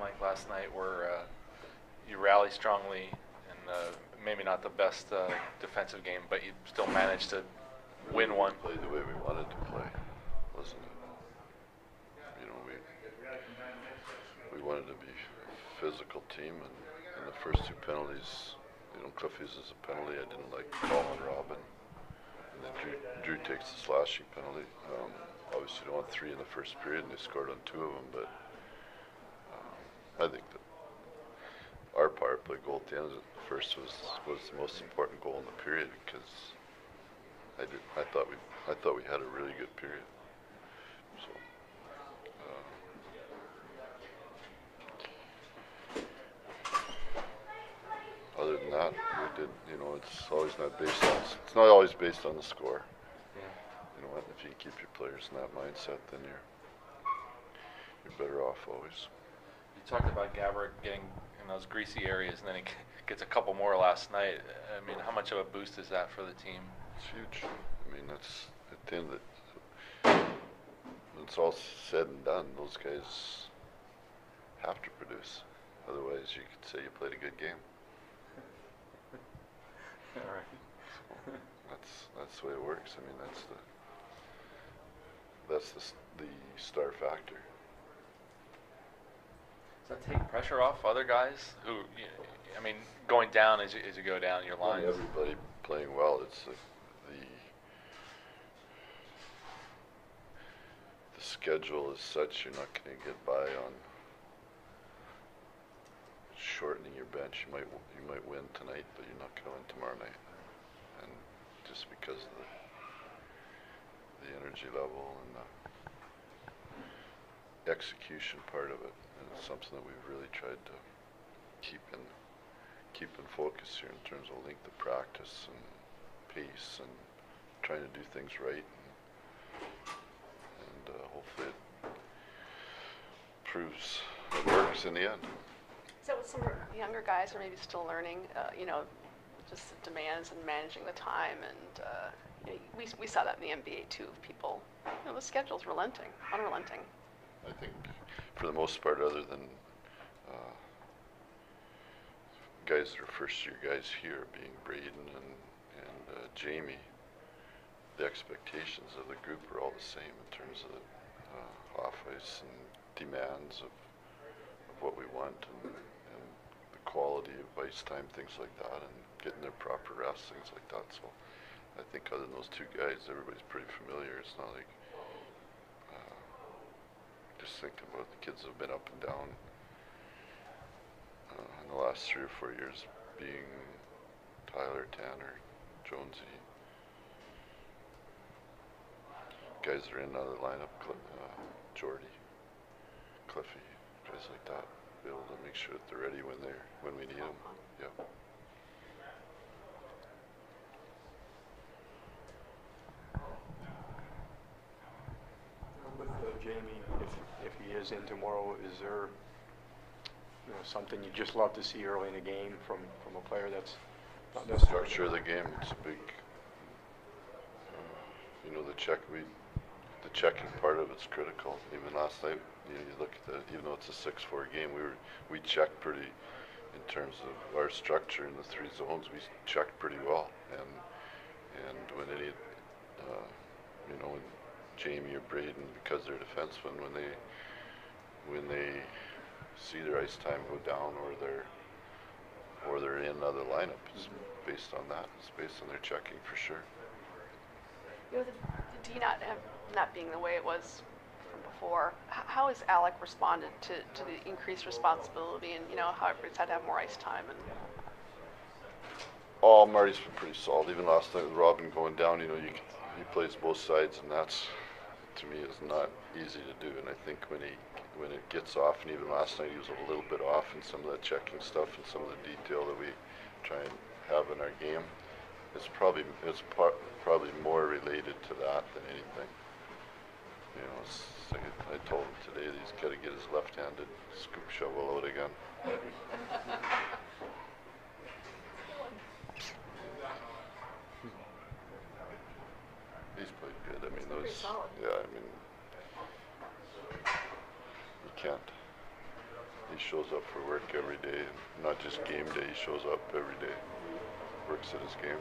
like last night where you rally strongly and maybe not the best defensive game, but you still managed to win one. Played the way we wanted to play, wasn't it? You know, we wanted to be a physical team, and in the first two penalties, you know, Cliff uses a penalty I didn't like the call on Robin, and then Drew takes the slashing penalty. Obviously, they won 3 in the first period, and they scored on 2 of them, but I think that our power play goal at the end of the first was the most important goal in the period, because I thought we had a really good period. So other than that, we did. You know, it's not always based on the score. Yeah. You know what? If you keep your players in that mindset, then you're better off always. You talked about Gabbard getting in those greasy areas, and then he gets a couple more last night. I mean, how much of a boost is that for the team? It's huge. I mean, that's at the end of it. When it's all said and done, those guys have to produce. Otherwise, you could say you played a good game. All right. So that's the way it works. I mean, that's the star factor. Does that take pressure off other guys who, I mean, going down as you go down your lines? Everybody playing well. It's the schedule is such you're not going to get by on shortening your bench. You might win tonight, but you're not going to win tomorrow night. And just because of the energy level and the execution part of it, and it's something that we've really tried to keep in focus here in terms of length of practice and pace and trying to do things right, and hopefully it proves it works in the end. So with some younger guys who are maybe still learning, you know, just the demands and managing the time, and you know, we saw that in the NBA too. People, you know, the schedule's unrelenting. I think for the most part, other than guys that are first-year guys here, being Braden and Jamie, the expectations of the group are all the same in terms of the off-ice and demands of what we want and the quality of ice time, things like that, and getting their proper rest, things like that. So I think other than those two guys, everybody's pretty familiar. It's not like just thinking about the kids that have been up and down in the last 3 or 4 years, being Tyler, Tanner, Jonesy, guys that are in another lineup, Jordy, Cliffy, guys like that, be able to make sure that they're ready when we need them. Yeah. With Jamie, if he is in tomorrow, is there something you just love to see early in the game from a player that's not The necessarily structure of the game, it's a big, you know, the checking part of it's critical. Even last night, you look at even though it's a 6-4 game, we checked pretty, in terms of our structure in the 3 zones, we checked pretty well. And when any, you know, when Jamie or Braden, because they're defensemen, when they see their ice time go down, or they're in another lineup, it's based on that. It's based on their checking for sure. You know, the D not being the way it was from before, how has Alec responded to the increased responsibility, and you know how everybody's had to have more ice time? And Marty's been pretty solid. Even last night with Robin going down, you know, he plays both sides, and that's, to me, is not easy to do. And I think when it gets off, and even last night he was a little bit off in some of that checking stuff and some of the detail that we try and have in our game, it's probably more related to that than anything. You know, it's like I told him today that he's got to get his left-handed scoop shovel out again. He's played good. I mean, pretty solid. yeah. I mean, he shows up for work every day, and not just game day. He shows up every day, works at his game.